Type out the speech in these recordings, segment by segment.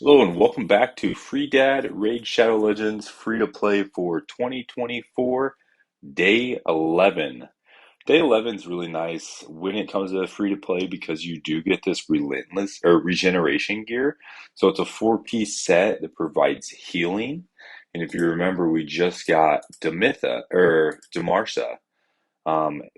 Hello and welcome back to Free Dad Raid Shadow Legends free to play for 2024 day 11. Day 11 is really nice when it comes to free to play because you do get this relentless or regeneration gear. So it's a four-piece set that provides healing. And if you remember, we just got Demitha or Demarsa.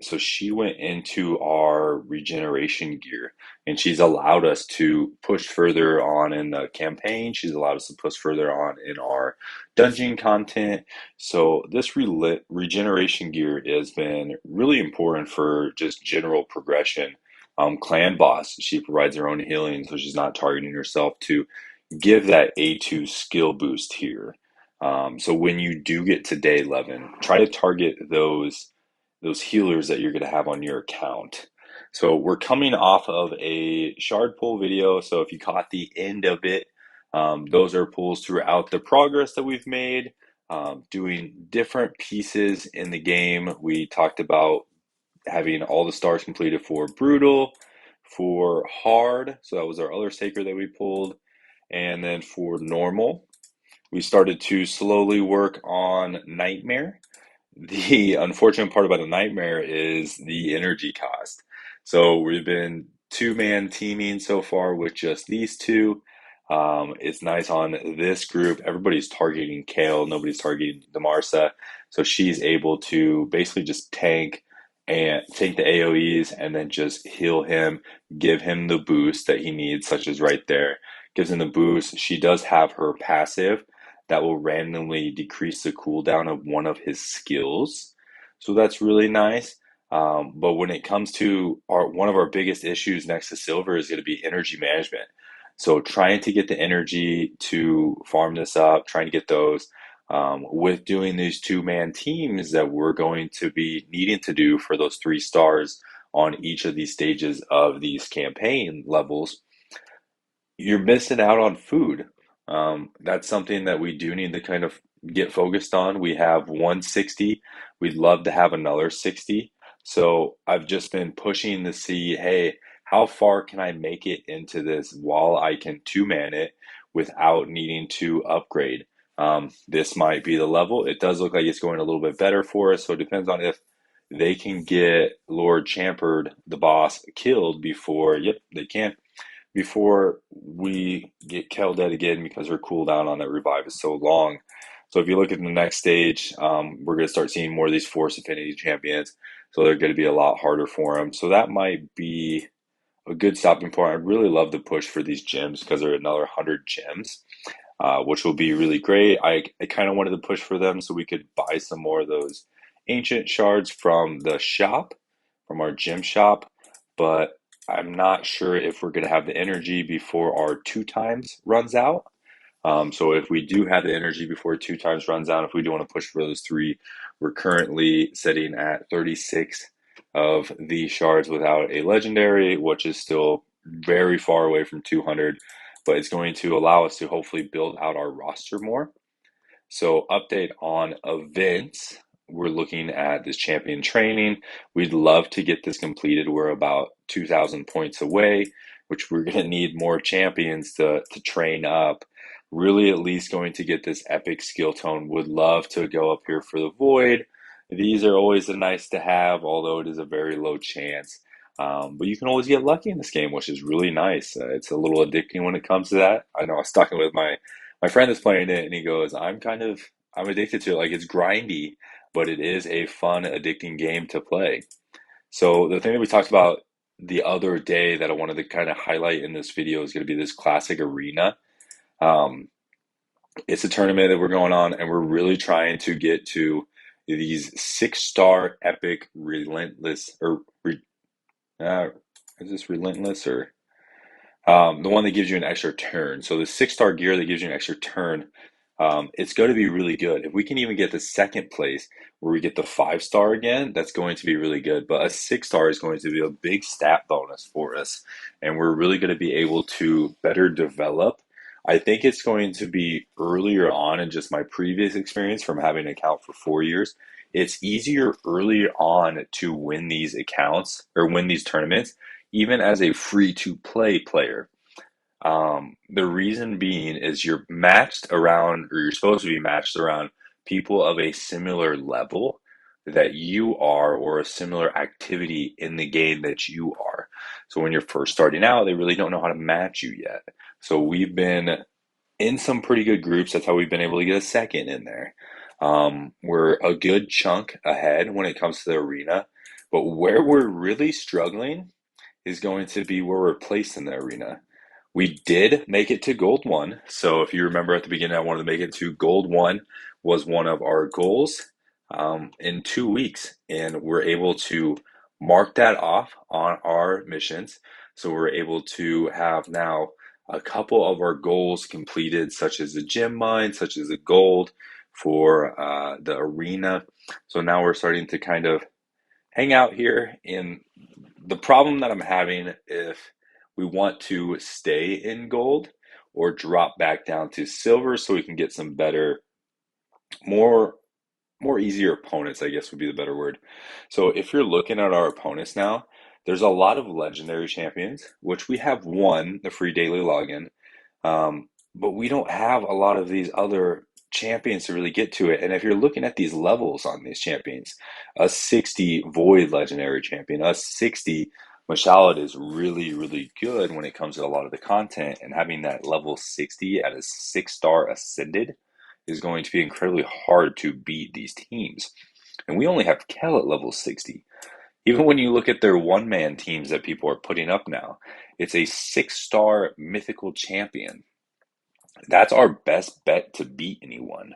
So she went into our regeneration gear and she's allowed us to push further on in the campaign. She's allowed us to push further on in our dungeon content. So this regeneration gear has been really important for just general progression. Clan boss, she provides her own healing, so she's not targeting herself to give that A2 skill boost here. So when you do get to day 11, try to target those healers that you're going to have on your account. So we're coming off of a shard pull video. So if you caught the end of it, those are pulls throughout the progress that we've made, doing different pieces in the game. We talked about having all the stars completed for brutal, for hard. So that was our other sacred that we pulled. And then for normal, we started to slowly work on nightmare. The unfortunate part about a nightmare is the energy cost. So we've been two-man teaming so far with just these two. It's nice on this group. Everybody's targeting Kale. Nobody's targeting Demarsa. So she's able to basically just tank and take the AoEs and then just heal him, give him the boost that he needs, such as right there. Gives him the boost. She does have her passive that will randomly decrease the cooldown of one of his skills. So that's really nice. But when it comes to one of our biggest issues next to silver is going to be energy management. So trying to get the energy to farm this up, trying to get those with doing these two-man teams that we're going to be needing to do for those 3 stars on each of these stages of these campaign levels, you're missing out on food. That's something that we do need to kind of get focused on. We have 160. We'd love to have another 60. So I've just been pushing to see, hey, how far can I make it into this while I can two-man it without needing to upgrade? This might be the level. It does look like it's going a little bit better for us. So it depends on if they can get Lord Champerd, the boss, killed before, yep, they can before we get Kel dead again because her cooldown on that revive is so long. So if you look at the next stage, we're going to start seeing more of these Force Affinity champions. So they're going to be a lot harder for them. So that might be a good stopping point. I really love the push for these gems because they're another 100 gems, which will be really great. I kind of wanted to push for them so we could buy some more of those ancient shards from the shop, from our gem shop, but I'm not sure if we're going to have the energy before our 2 times runs out. So if we do have the energy before 2 times runs out, if we do want to push for those 3, we're currently sitting at 36 of the shards without a legendary, which is still very far away from 200, but it's going to allow us to hopefully build out our roster more. So update on events. We're looking at this champion training. We'd love to get this completed. We're about 2,000 points away, which we're going to need more champions to train up. Really at least going to get this epic skill tone. Would love to go up here for the void. These are always a nice to have, although it is a very low chance. But you can always get lucky in this game, which is really nice. It's a little addicting when it comes to that. I know I was talking with my friend is playing it and he goes, I'm addicted to it. Like it's grindy, but it is a fun, addicting game to play. So the thing that we talked about the other day that I wanted to kind of highlight in this video is going to be this classic arena. Um, it's a tournament that we're going on and we're really trying to get to these 6-star epic relentless uh, is this relentless or the one that gives you an extra turn. So the 6-star gear that gives you an extra turn, it's going to be really good. If we can even get the second place where we get the 5-star again, that's going to be really good. But a 6-star is going to be a big stat bonus for us. And we're really going to be able to better develop. I think it's going to be earlier on in just my previous experience from having an account for 4 years. It's easier earlier on to win these accounts or win these tournaments, even as a free to play player. The reason being is you're matched around, or you're supposed to be matched around people of a similar level that you are, or a similar activity in the game that you are. So when you're first starting out, they really don't know how to match you yet. So we've been in some pretty good groups. That's how we've been able to get a second in there. We're a good chunk ahead when it comes to the arena, but where we're really struggling is going to be where we're placed in the arena. We did make it to Gold 1. So if you remember at the beginning, I wanted to make it to Gold 1 was one of our goals in 2 weeks. And we're able to mark that off on our missions. So we're able to have now a couple of our goals completed, such as the gem mine, such as the gold for the arena. So now we're starting to kind of hang out here. And the problem that I'm having, if we want to stay in gold or drop back down to silver so we can get some better, more more easier opponents, I guess would be the better word. So if you're looking at our opponents now, there's a lot of legendary champions, which we have won the free daily login. But we don't have a lot of these other champions to really get to it. And if you're looking at these levels on these champions, a 60 Void legendary champion, a 60 Mashalad is really, really good when it comes to a lot of the content. And having that level 60 at a 6-star ascended is going to be incredibly hard to beat these teams. And we only have Kel at level 60. Even when you look at their one-man teams that people are putting up now, it's a 6-star mythical champion. That's our best bet to beat anyone.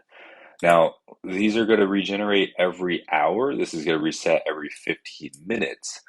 Now, these are going to regenerate every hour. This is going to reset every 15 minutes.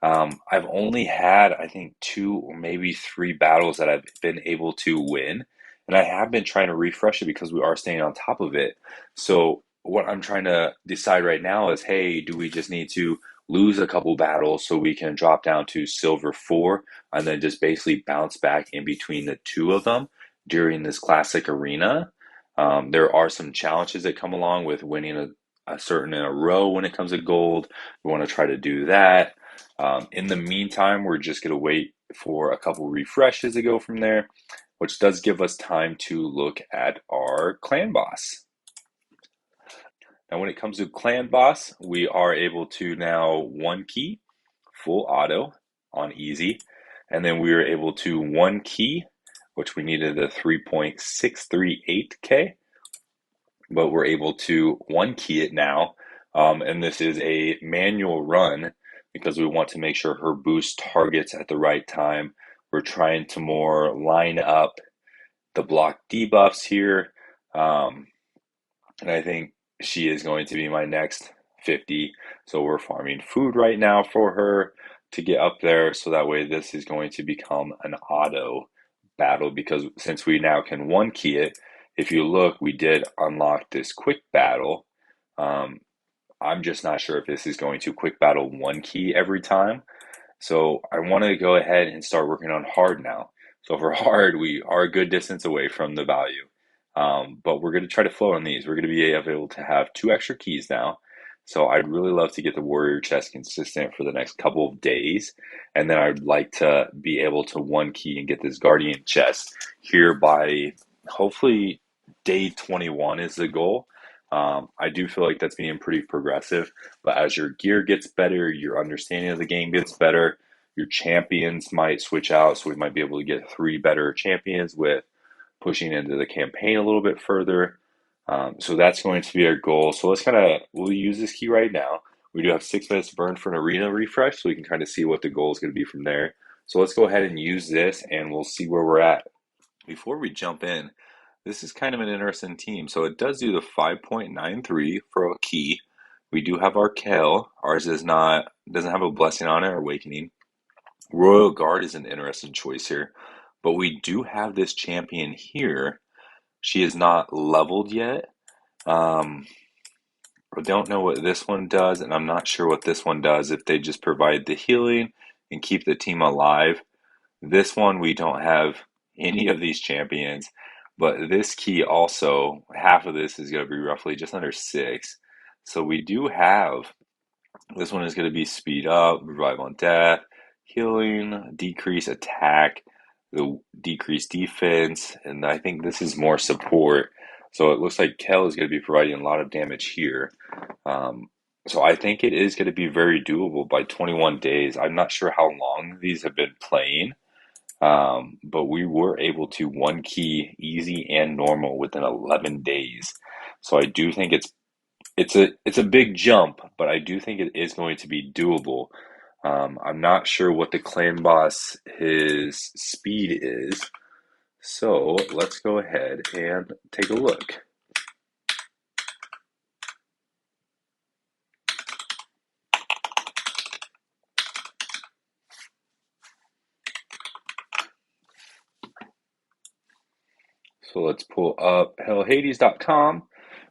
I've only had, I think, 2 or maybe 3 battles that I've been able to win, and I have been trying to refresh it because we are staying on top of it. So what I'm trying to decide right now is, hey, do we just need to lose a couple battles so we can drop down to silver 4 and then just basically bounce back in between the two of them during this classic arena? There are some challenges that come along with winning a certain in a row when it comes to gold. We want to try to do that. In the meantime, we're just going to wait for a couple refreshes to go from there, which does give us time to look at our clan boss. Now, when it comes to clan boss, we are able to now one key, full auto on easy, and then we were able to one key, which we needed a 3.638K, but we're able to one key it now. And this is a manual run because we want to make sure her boost targets at the right time. We're trying to more line up the block debuffs here. And I think she is going to be my next 50. So we're farming food right now for her to get up there. So that way this is going to become an auto battle because since we now can one key it, if you look, we did unlock this quick battle. Um, I'm just not sure if this is going to quick battle one key every time. So I want to go ahead and start working on hard now. So for hard, we are a good distance away from the value. But we're going to try to flow on these. We're going to be able to have 2 extra keys now. So I'd really love to get the warrior chest consistent for the next couple of days. And then I'd like to be able to one key and get this guardian chest here by hopefully day 21 is the goal. I do feel like that's being pretty progressive, but as your gear gets better, your understanding of the game gets better, your champions might switch out, so we might be able to get 3 better champions with pushing into the campaign a little bit further. So that's going to be our goal. So we'll use this key right now. We do have 6 minutes to burn for an arena refresh, so we can kind of see what the goal is going to be from there. So let's go ahead and use this, and we'll see where we're at. Before we jump in, this is kind of an interesting team. So it does do the 5.93 for a key. We do have our Kale. Ours is not doesn't have a blessing on it or awakening. Royal Guard is an interesting choice here. But we do have this champion here. She is not leveled yet. I don't know what this one does, and I'm not sure what this one does, if they just provide the healing and keep the team alive. This one, we don't have any of these champions, but this key also, half of this is going to be roughly just under 6. So we do have, this one is going to be speed up, revive on death, healing, decrease attack. the decreased defense, and I think this is more support. So it looks like Kel is going to be providing a lot of damage here. Um, so I think it is going to be very doable by 21 days. I'm not sure how long these have been playing, but we were able to one key easy and normal within 11 days. So I do think it's a big jump, but I do think it is going to be doable. I'm not sure what the clan boss his speed is, so let's go ahead and take a look. So let's pull up hellhades.com.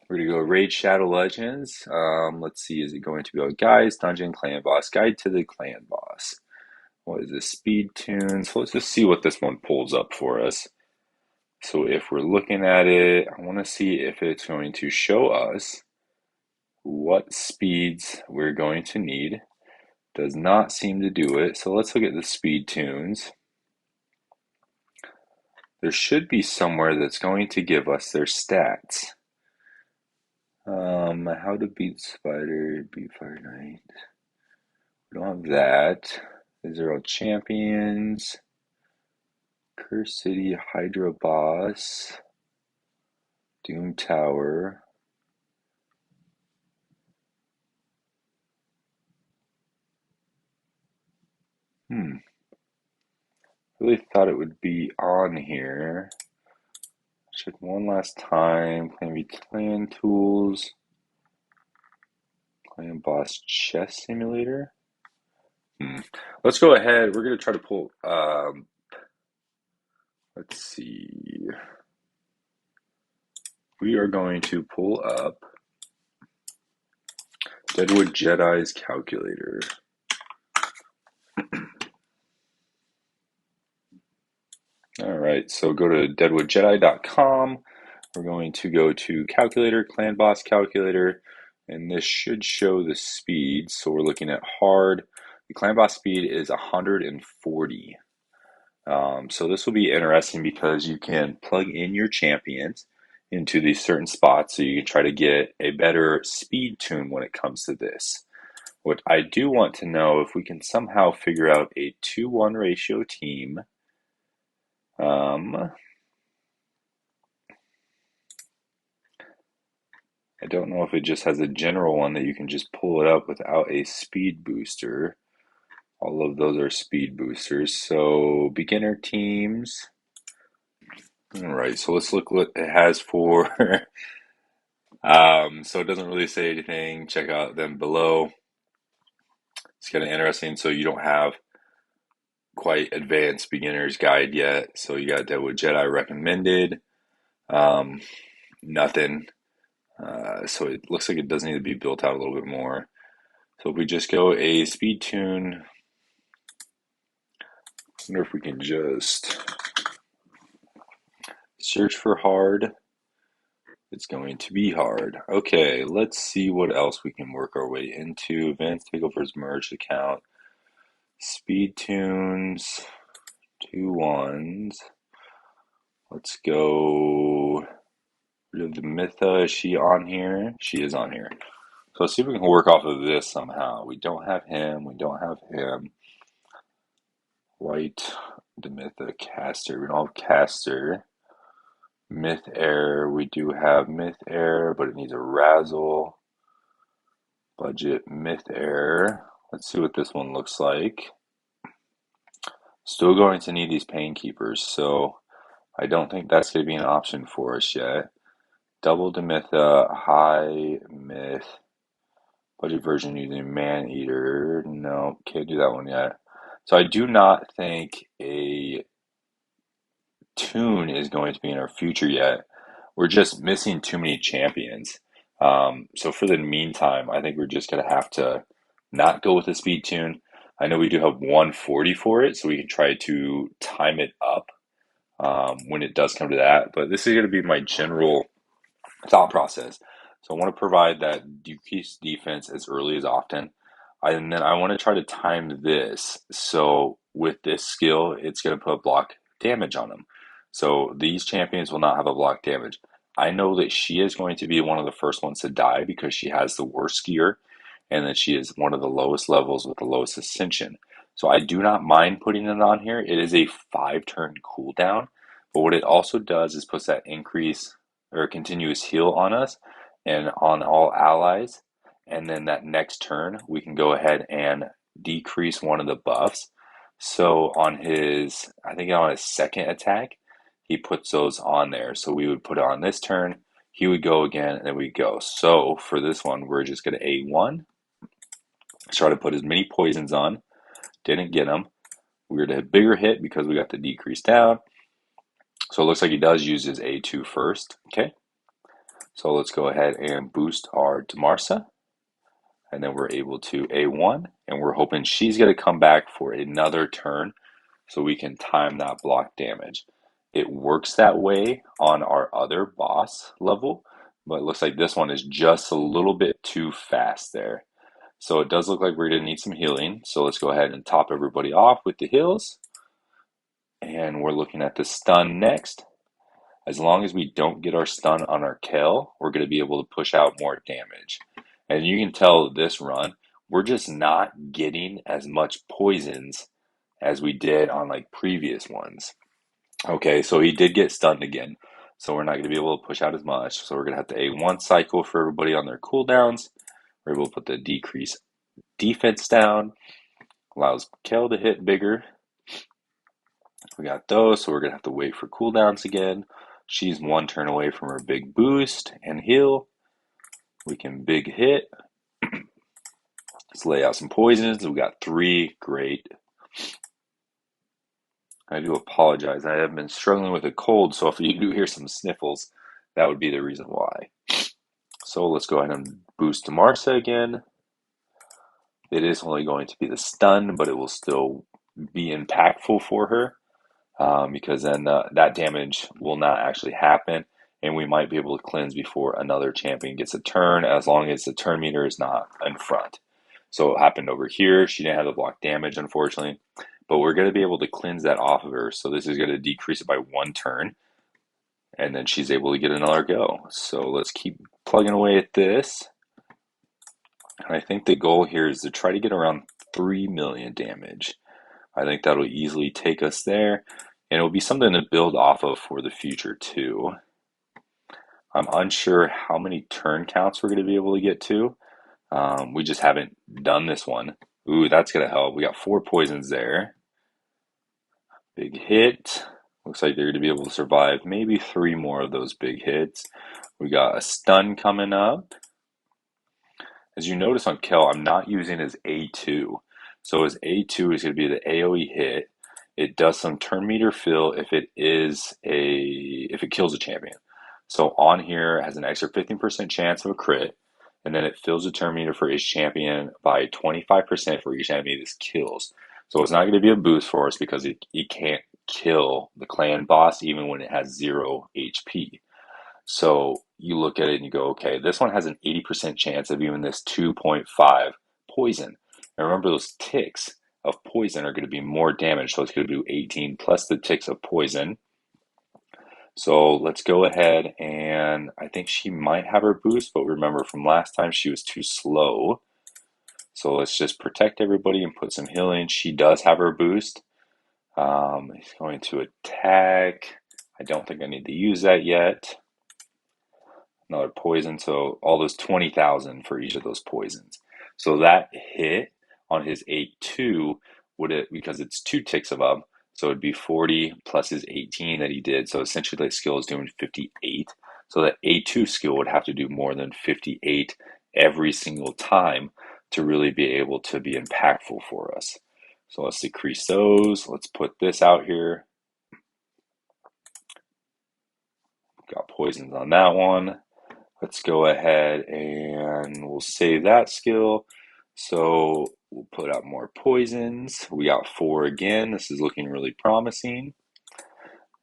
We're going to go Raid Shadow Legends. Let's see, is it going to be a Guys, Dungeon, Clan Boss, Guide to the Clan Boss? What is this? Speed tunes. So let's just see what this one pulls up for us. So if we're looking at it, I want to see if it's going to show us what speeds we're going to need. Does not seem to do it. So let's look at the speed tunes. There should be somewhere that's going to give us their stats. How to beat Spider, beat Fire Knight. We don't have that. These are all champions. Curse City, Hydra Boss, Doom Tower. Really thought it would be on here. Check one last time. Clan v Clan Tools. Clan Boss Chess Simulator. Let's go ahead. We're going to try to pull. Let's see. We are going to pull up Deadwood Jedi's calculator. All right, so go to deadwoodjedi.com. We're going to go to calculator, clan boss calculator, and this should show the speed. So we're looking at hard. The clan boss speed is 140. So this will be interesting because you can plug in your champions into these certain spots so you can try to get a better speed tune when it comes to this. What I do want to know if we can somehow figure out a 2-1 ratio team. I don't know if it just has a general one that you can just pull it up without a speed booster. All of those are speed boosters. So beginner teams. All right, so let's look what it has for. So it doesn't really say anything. Check out them below. It's kind of interesting. So you don't have quite advanced beginner's guide yet. So you got Deadwood Jedi recommended. Nothing. So it looks like it does need to be built out a little bit more. So if we just go a speed tune, I wonder if we can just search for hard. It's going to be hard. Okay, let's see what else we can work our way into. Advanced Takeover's merged account. Speed tunes. 2-1s. Let's go. Rid of the Mytha. Is she on here? She is on here. So let's see if we can work off of this somehow. We don't have him. We don't have him. White, Demytha, Caster. We don't have Caster. Myth Air. We do have Myth Air, but it needs a Razzle. Budget Myth Air. Let's see what this one looks like. Still going to need these Pain Keepers, so I don't think that's going to be an option for us yet. Double Demytha, High Myth. Budget version using Man Eater. No, can't do that one yet. So I do not think a tune is going to be in our future yet. We're just missing too many champions. So for the meantime, I think we're just going to have to not go with a speed tune. I know we do have 140 for it, so we can try to time it up when it does come to that. But this is going to be my general thought process. So I want to provide that decreased defense as early as often. And then I want to try to time this. So with this skill, it's going to put a block damage on them. So these champions will not have a block damage. I know that she is going to be one of the first ones to die because she has the worst gear and that she is one of the lowest levels with the lowest ascension. So I do not mind putting it on here. It is a 5 turn cooldown, but what it also does is puts that increase or continuous heal on us and on all allies. And then that next turn, we can go ahead and decrease one of the buffs. So on his, I think on his second attack, he puts those on there. So we would put it on this turn, he would go again, and then we go. So for this one, we're just going to A1, try to put as many poisons on. Didn't get them. We were to a bigger hit because we got the decrease down. So it looks like he does use his A2 first. Okay. So let's go ahead and boost our Demarsa. And then we're able to A1. And we're hoping she's going to come back for another turn so we can time that block damage. It works that way on our other boss level, but it looks like this one is just a little bit too fast there. So it does look like we're going to need some healing. So let's go ahead and top everybody off with the heals. And we're looking at the stun next. As long as we don't get our stun on our Kel, we're going to be able to push out more damage. And you can tell this run, we're just not getting as much poisons as we did on like previous ones. Okay, so he did get stunned again. So we're not going to be able to push out as much. So we're going to have to A1 cycle for everybody on their cooldowns. We're able to put the decrease defense down. Allows Kel to hit bigger. We got those, so we're going to have to wait for cooldowns again. She's 1 turn away from her big boost and heal. We can big hit. Let's lay out some poisons. We got 3. Great. I do apologize. I have been struggling with a cold, so if you do hear some sniffles, that would be the reason why. So let's go ahead and boost to Marsa again. It is only going to be the stun, but it will still be impactful for her because then that damage will not actually happen, and we might be able to cleanse before another champion gets a turn, as long as the turn meter is not in front. So it happened over here. She didn't have the block damage, unfortunately, but we're going to be able to cleanse that off of her. So this is going to decrease it by 1 turn, and then she's able to get another go. So let's keep plugging away at this. And I think the goal here is to try to get around 3 million damage. I think that'll easily take us there, and it'll be something to build off of for the future too. I'm unsure how many turn counts we're going to be able to get to. We just haven't done this one. Ooh, that's going to help. We got 4 poisons there. Big hit. Looks like they're going to be able to survive maybe 3 more of those big hits. We got a stun coming up. As you notice on Kel, I'm not using his A2. So his A2 is going to be the AoE hit. It does some turn meter fill if it kills a champion. So on here it has an extra 15% chance of a crit, and then it fills the turn meter for each champion by 25% for each enemy this kills. So it's not going to be a boost for us because it can't kill the clan boss even when it has 0 HP. So you look at it and you go, okay, this one has an 80% chance of even this 2.5 poison. And remember, those ticks of poison are going to be more damage. So it's going to do 18 plus the ticks of poison. So let's go ahead, and I think she might have her boost, but remember from last time she was too slow. So let's just protect everybody and put some healing. She does have her boost. He's going to attack. I don't think I need to use that yet. Another poison, so all those 20,000 for each of those poisons. So that hit on his A2 because it's 2 ticks above, so it'd be 40 plus his 18 that he did. So essentially that skill is doing 58. So that A2 skill would have to do more than 58 every single time to really be able to be impactful for us. So let's decrease those. Let's put this out here. Got poisons on that one. Let's go ahead and we'll save that skill. So we'll put out more poisons. We got 4 again. This is looking really promising.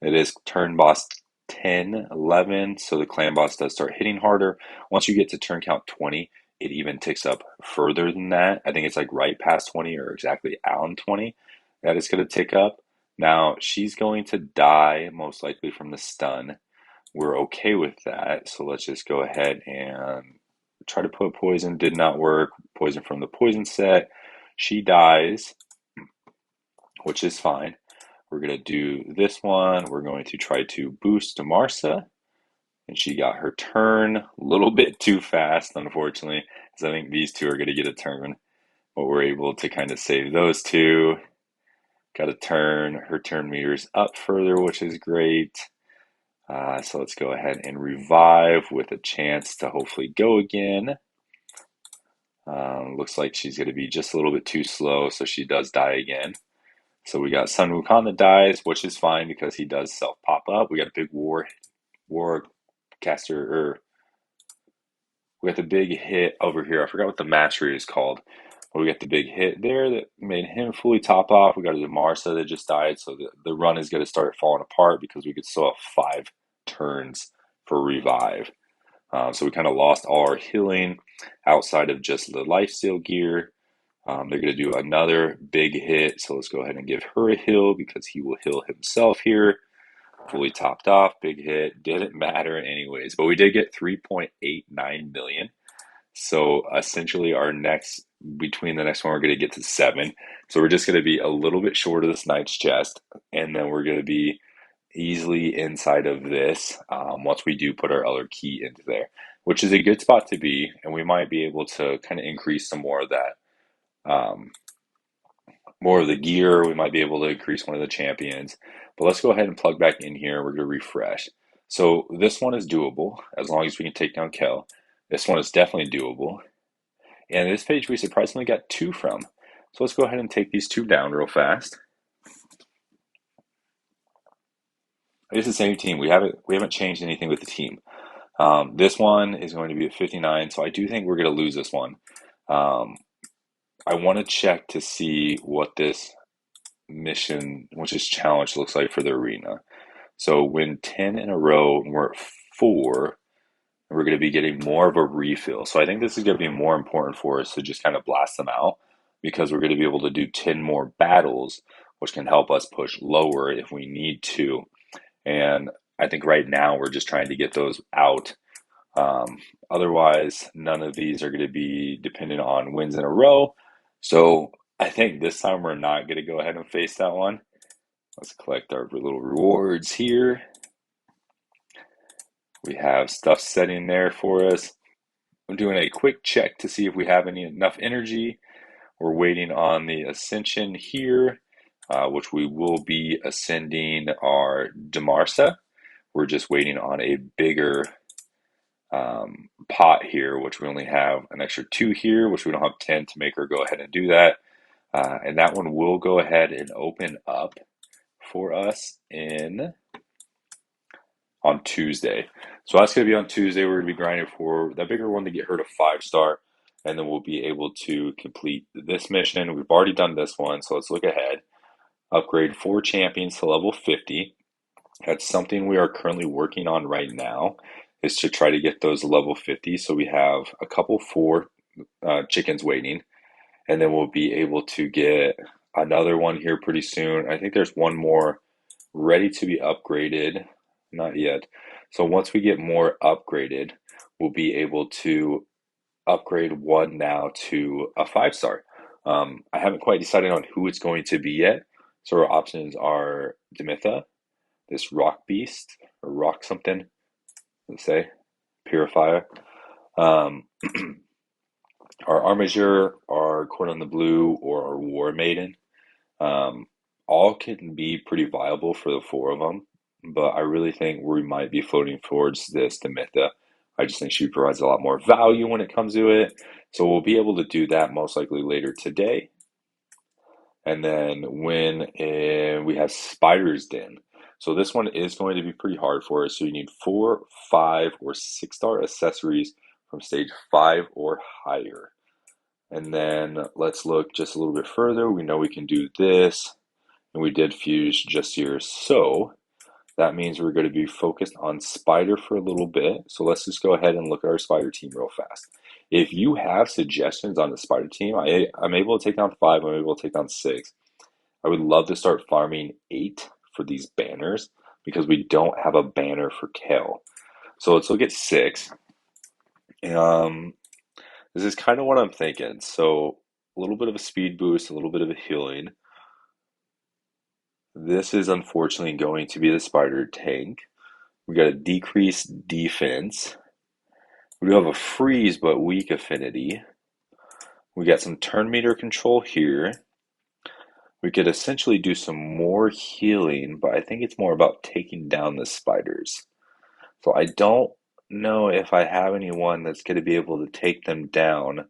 It is turn boss 10, 11, so the clan boss does start hitting harder. Once you get to turn count 20, it even ticks up further than that. I think it's like right past 20 or exactly on 20 that it's going to tick up. Now, she's going to die most likely from the stun. We're okay with that. So let's just go ahead and try to put poison. Did not work. Poison from the poison set. She dies, which is fine. We're going to do this one. We're going to try to boost Marsa. And she got her turn a little bit too fast, unfortunately, because I think these two are going to get a turn. But we're able to kind of save those two. Got a turn. Her turn meter's up further, which is great. So let's go ahead and revive with a chance to hopefully go again. Looks like she's going to be just a little bit too slow, so she does die again. So we got Sun Wukong that dies, which is fine because he does self pop up. We got a big war caster, or we got the big hit over here. I forgot what the mastery is called. But we got the big hit there that made him fully top off. We got a Marsa that just died, so the run is going to start falling apart because we could still have 5 turns for revive. So we kind of lost all our healing outside of just the lifesteal gear. They're going to do another big hit, so let's go ahead and give her a heal because he will heal himself here. Fully topped off, big hit. Didn't matter anyways, but we did get 3.89 million. So essentially, between the next one, we're going to get to 7. So we're just going to be a little bit short of this knight's chest, and then we're going to be easily inside of this once we do put our other key into there, which is a good spot to be, and we might be able to kind of increase some more of that, more of the gear. We might be able to increase one of the champions, but let's go ahead and plug back in here. We're going to refresh. So this one is doable as long as we can take down Kel. This one is definitely doable. And this page we surprisingly got 2 from. So let's go ahead and take these 2 down real fast. It's the same team. We haven't changed anything with the team. This one is going to be at 59, so I do think we're going to lose this one. I want to check to see what this mission, which is challenge, looks like for the arena. So win 10 in a row, and we're at 4, and we're going to be getting more of a refill. So I think this is going to be more important for us to just kind of blast them out because we're going to be able to do 10 more battles, which can help us push lower if we need to. And I think right now we're just trying to get those out. Otherwise, none of these are going to be dependent on wins in a row. So I think this time we're not going to go ahead and face that one. Let's collect our little rewards here. We have stuff setting there for us. I'm doing a quick check to see if we have enough energy. We're waiting on the ascension here, which we will be ascending our Demarsa. We're just waiting on a bigger pot here, which we only have an extra 2 here, which we don't have 10 to make her go ahead and do that. And that one will go ahead and open up for us on Tuesday. So that's going to be on Tuesday. We're going to be grinding for that bigger one to get her to 5-star, and then we'll be able to complete this mission. We've already done this one, so let's look ahead. Upgrade 4 champions to level 50. That's something we are currently working on right now, is to try to get those level 50. So we have a couple 4 chickens waiting, and then we'll be able to get another one here pretty soon. I think there's one more ready to be upgraded. Not yet. So once we get more upgraded, we'll be able to upgrade one now to a 5-star. I haven't quite decided on who it's going to be yet. So our options are Demitha, this rock beast, or rock something, let's say, purifier. Um, our Armiger, our Cordon the Blue, or our War Maiden. All can be pretty viable for the 4 of them, but I really think we might be floating towards this Demitha. I just think she provides a lot more value when it comes to it. So we'll be able to do that most likely later today. And then when we have Spider's Den. So this one is going to be pretty hard for us. So you need 4, 5, or 6-star accessories from stage 5 or higher. And then let's look just a little bit further. We know we can do this. And we did fuse just here. So that means we're going to be focused on Spider for a little bit. So let's just go ahead and look at our Spider team real fast. If you have suggestions on the Spider team, I'm able to take down 5, I'm able to take down 6. I would love to start farming 8 for these banners because we don't have a banner for Kale. So let's look at 6. Um, this is kind of what I'm thinking. So a little bit of a speed boost, a little bit of a healing. This is unfortunately going to be the spider tank. We got a decreased defense. We do have a freeze but weak affinity. We got some turn meter control here. We could essentially do some more healing, but I think it's more about taking down the spiders. So I don't know if I have anyone that's going to be able to take them down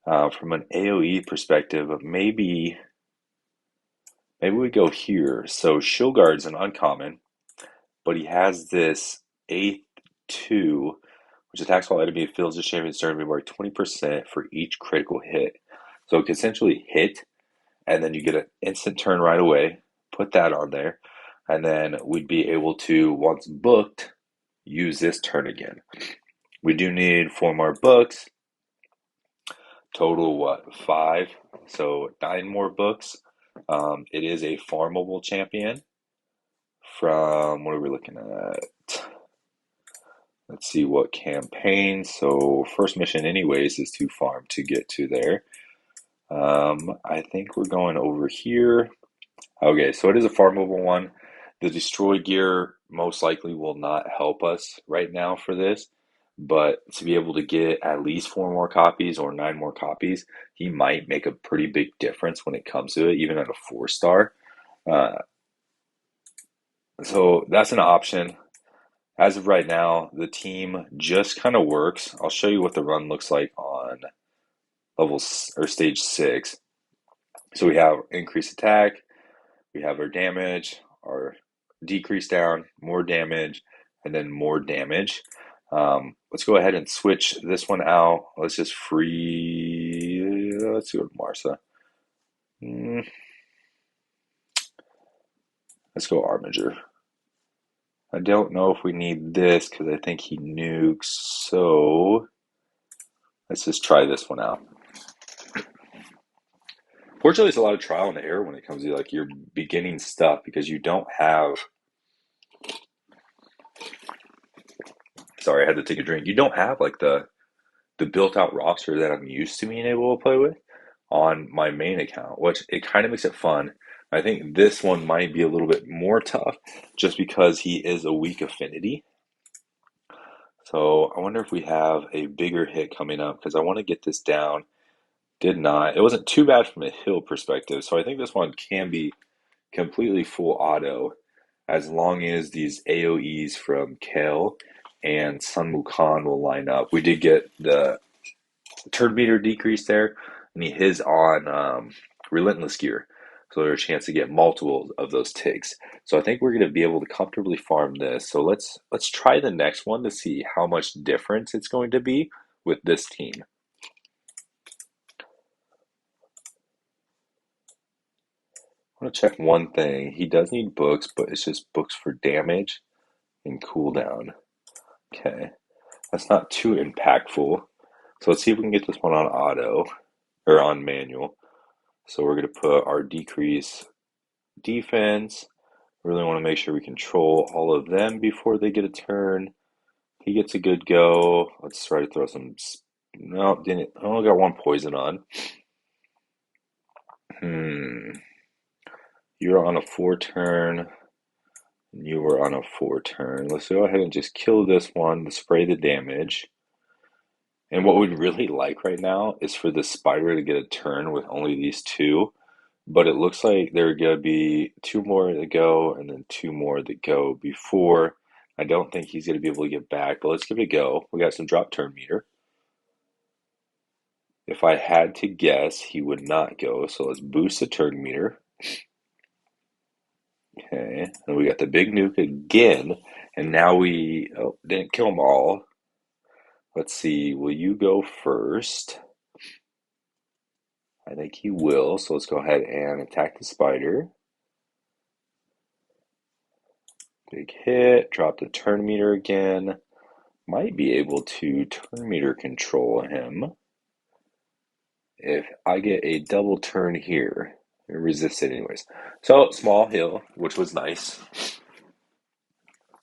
from an AoE perspective, but maybe we go here. So Shilgard's an uncommon, but he has this 8-2, which attacks while enemy fills the champion's turn, be marked 20% for each critical hit. So it can essentially hit, and then you get an instant turn right away. Put that on there, and then we'd be able to, once booked, use this turn again. We do need 4 more books. Total, what, 5? So 9 more books. It is a farmable champion from, what are we looking at? Let's see what campaign. So first mission anyways is to farm to get to there. I think we're going over here. Okay, so it is a farmable one. The destroy gear most likely will not help us right now for this, but to be able to get at least 4 more copies or 9 more copies, he might make a pretty big difference when it comes to it, even at a 4-star. Uh, so that's an option. As of right now, the team just kind of works. I'll show you what the run looks like on or stage 6. So we have increased attack, we have our damage, our decrease down, more damage, and then more damage. Let's go ahead and switch this one out. Let's just free. Let's go to Marsa. Let's go Armiger. I don't know if we need this because I think he nukes. So let's just try this one out. Fortunately, it's a lot of trial and error when it comes to like your beginning stuff because you don't have. Sorry, I had to take a drink. You don't have like the built out roster that I'm used to being able to play with on my main account, which it kind of makes it fun. I think this one might be a little bit more tough just because he is a weak affinity. So I wonder if we have a bigger hit coming up because I want to get this down. Did not. It wasn't too bad from a hill perspective. So I think this one can be completely full auto as long as these AoEs from Kale and Sun Wukong will line up. We did get the turn meter decrease there, and he is on relentless gear, so there's a chance to get multiple of those ticks. So I think we're going to be able to comfortably farm this. So let's try the next one to see how much difference it's going to be with this team. I want to check one thing. He does need books, but it's just books for damage and cooldown. Okay, that's not too impactful. So let's see if we can get this one on auto or on manual. So we're going to put our decrease defense. Really want to make sure we control all of them before they get a turn. He gets a good go. Let's try to throw some. No, didn't. I only got 1 poison on. You're on a 4-turn. You were on a 4-turn. Let's go ahead and just kill this one to spray the damage. And what we'd really like right now is for the spider to get a turn with only these 2. But it looks like there are going to be 2 more that go and then 2 more that go before. I don't think he's going to be able to get back, but let's give it a go. We got some drop turn meter. If I had to guess, he would not go, so let's boost the turn meter. Okay, and we got the big nuke again, and now we didn't kill them all. Let's see, will you go first? I think he will, so let's go ahead and attack the spider. Big hit, drop the turn meter again. Might be able to turn meter control him if I get a double turn here. It resisted anyways. So small heal, which was nice.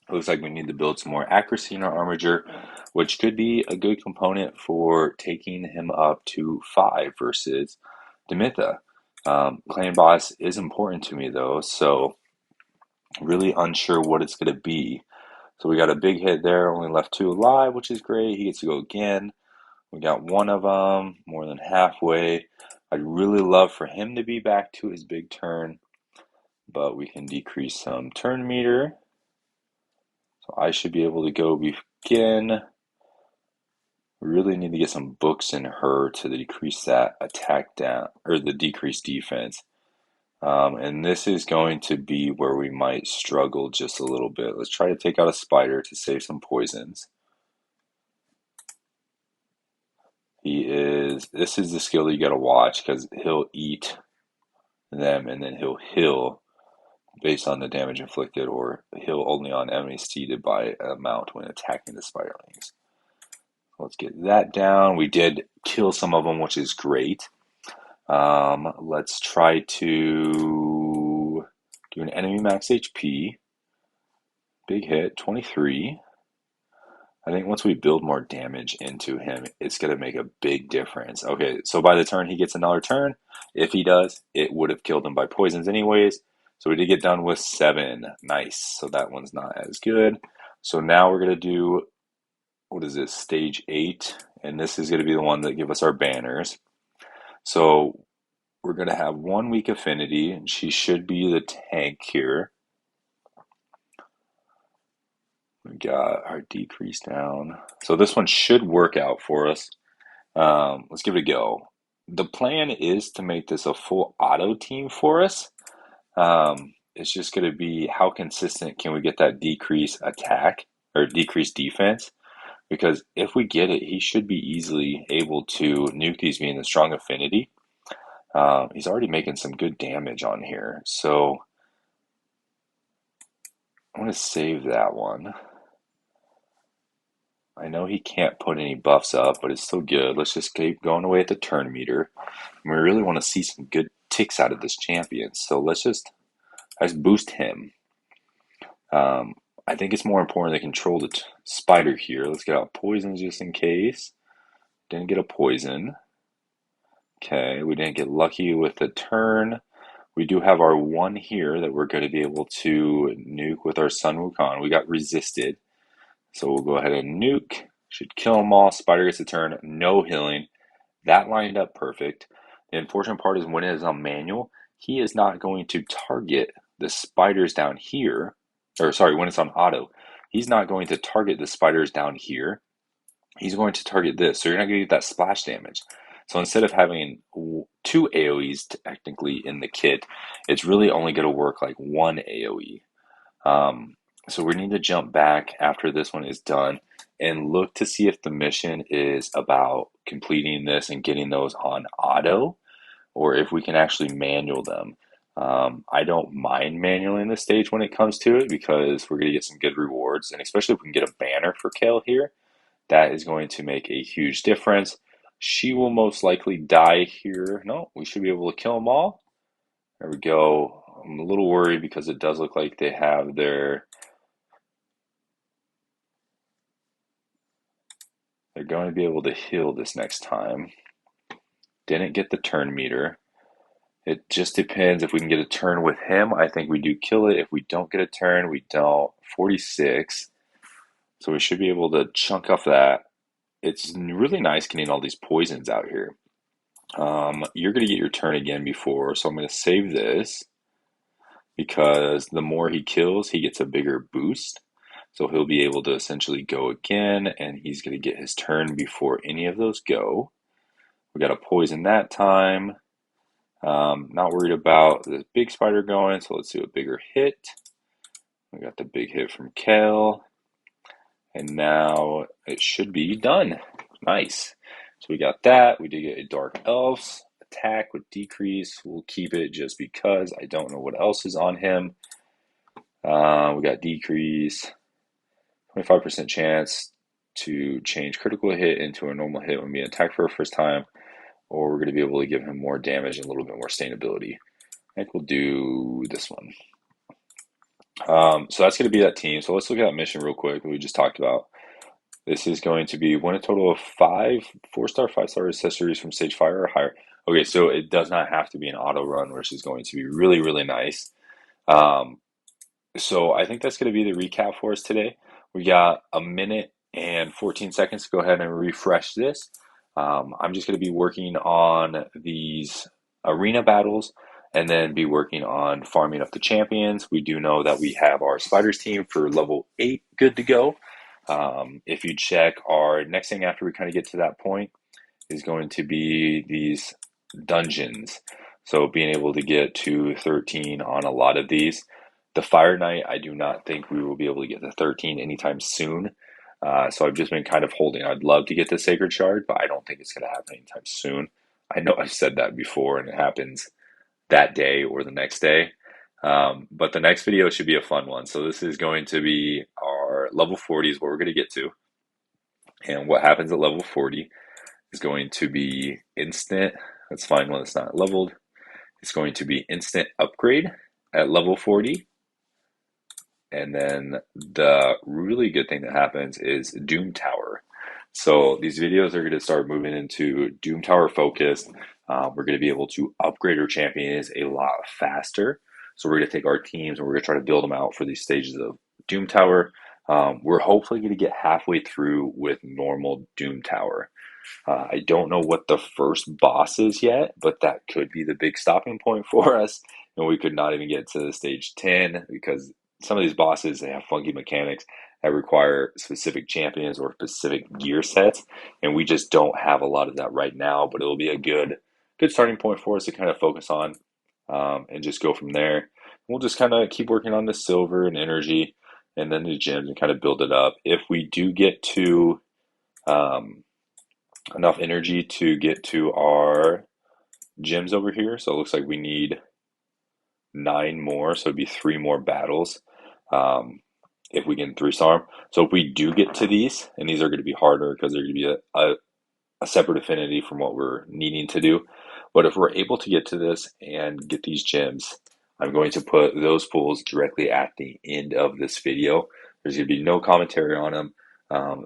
It looks like we need to build some more accuracy in our armature, which could be a good component for taking him up to 5 versus Demitha. Clan boss is important to me though, so really unsure what it's going to be. So we got a big hit there, only left 2 alive, which is great. He gets to go again. We got one of them, more than halfway. I'd really love for him to be back to his big turn, but we can decrease some turn meter. So I should be able to go begin. We really need to get some books in her to decrease that attack down, or the decreased defense. And this is going to be where we might struggle just a little bit. Let's try to take out a spider to save some poisons. This is the skill that you got to watch because he'll eat them and then he'll heal based on the damage inflicted, or heal only on enemies seeded by amount when attacking the spiderlings. Let's get that down. We did kill some of them, which is great. Let's try to do an enemy max HP. Big hit, 23. I think once we build more damage into him, it's going to make a big difference. Okay, so by the turn he gets another turn, if he does, it would have killed him by poisons anyways. So we did get done with 7. Nice. So that one's not as good. So now we're going to do, what is this, stage 8. And this is going to be the one that give us our banners. So we're going to have 1 weak affinity, and she should be the tank here. We got our decrease down. So this one should work out for us. Let's give it a go. The plan is to make this a full auto team for us. It's just going to be how consistent can we get that decrease attack or decrease defense? Because if we get it, he should be easily able to nuke these being the strong affinity. He's already making some good damage on here. So I'm going to save that one. I know he can't put any buffs up, but it's still good. Let's just keep going away at the turn meter. And we really want to see some good ticks out of this champion. So let's boost him. I think it's more important to control the spider here. Let's get out poisons just in case. Didn't get a poison. Okay, we didn't get lucky with the turn. We do have our 1 here that we're going to be able to nuke with our Sun Wukong. We got resisted. So we'll go ahead and nuke. Should kill them all. Spider gets a turn. No healing. That lined up perfect. The unfortunate part is when it is on manual, he is not going to target the spiders down here. Or sorry, when it's on auto, he's not going to target the spiders down here. He's going to target this. So you're not going to get that splash damage. So instead of having 2 AoEs technically in the kit, it's really only going to work like 1 AoE. So we need to jump back after this one is done and look to see if the mission is about completing this and getting those on auto, or if we can actually manual them. I don't mind manualing this stage when it comes to it because we're going to get some good rewards, and especially if we can get a banner for Kale here, that is going to make a huge difference. She will most likely die here. No, we should be able to kill them all. There we go. I'm a little worried because it does look like they have their... They're going to be able to heal this next time. Didn't get the turn meter. It just depends if we can get a turn with him. I think we do kill it. If we don't get a turn, we don't. 46. So we should be able to chunk off that. It's really nice getting all these poisons out here. You're going to get your turn again before, so I'm going to save this because the more he kills, he gets a bigger boost. So he'll be able to essentially go again, and he's going to get his turn before any of those go. We got a poison that time. Not worried about the big spider going, so let's do a bigger hit. We got the big hit from Kel, and now it should be done. Nice. So we got that. We did get a Dark Elves attack with decrease. We'll keep it just because I don't know what else is on him. We got decrease, 25% chance to change critical hit into a normal hit when being attacked for a first time, or we're going to be able to give him more damage and a little bit more sustainability. I think we'll do this one. So that's going to be that team. So let's look at that mission real quick that we just talked about. This is going to be win a total of 5 4-star, 5-star accessories from Sage Fire or higher. Okay, so it does not have to be an auto run, which is going to be really, really nice. Um, so I think that's going to be the recap for us today. We got a minute and 14 seconds to go ahead and refresh this. I'm just going to be working on these arena battles and then be working on farming up the champions. We do know that we have our spiders team for level 8 good to go. If you check our next thing after we kind of get to that point is going to be these dungeons. So being able to get to 13 on a lot of these. The Fire Knight, I do not think we will be able to get to 13 anytime soon. So I've just been kind of holding. I'd love to get the Sacred Shard, but I don't think it's going to happen anytime soon. I know I've said that before, and it happens that day or the next day. But the next video should be a fun one. So this is going to be our level 40 is what we're going to get to. And what happens at level 40 is going to be instant. Let's find one that's not leveled. It's going to be instant upgrade at level 40. And then the really good thing that happens is Doom Tower. So these videos are going to start moving into Doom Tower focused. We're going to be able to upgrade our champions a lot faster. So we're going to take our teams and we're going to try to build them out for these stages of Doom Tower. We're hopefully going to get halfway through with normal Doom Tower. I don't know what the first boss is yet, but that could be the big stopping point for us. And we could not even get to stage 10 because some of these bosses, they have funky mechanics that require specific champions or specific gear sets. And we just don't have a lot of that right now, but it'll be a good starting point for us to kind of focus on and just go from there. We'll just kind of keep working on the silver and energy and then the gems and kind of build it up. If we do get to enough energy to get to our gems over here. So it looks like we need 9 more. So it'd be 3 more battles if we can 3-star them. So if we do get to these, and these are going to be harder because they're going to be a separate affinity from what we're needing to do. But if we're able to get to this and get these gems, I'm going to put those pools directly at the end of this video. There's going to be no commentary on them.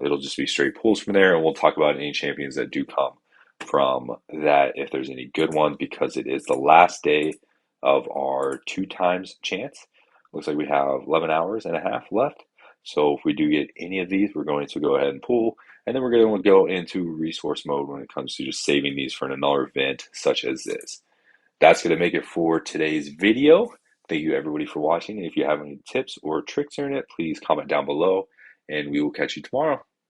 It'll just be straight pulls from there, and we'll talk about any champions that do come from that if there's any good ones, because it is the last day of our 2 times chance. Looks like we have 11 hours and a half left. So if we do get any of these, we're going to go ahead and pull, and then we're going to go into resource mode when it comes to just saving these for another event such as this. That's going to make it for today's video. Thank you everybody for watching. If you have any tips or tricks in it, please comment down below, and we will catch you tomorrow.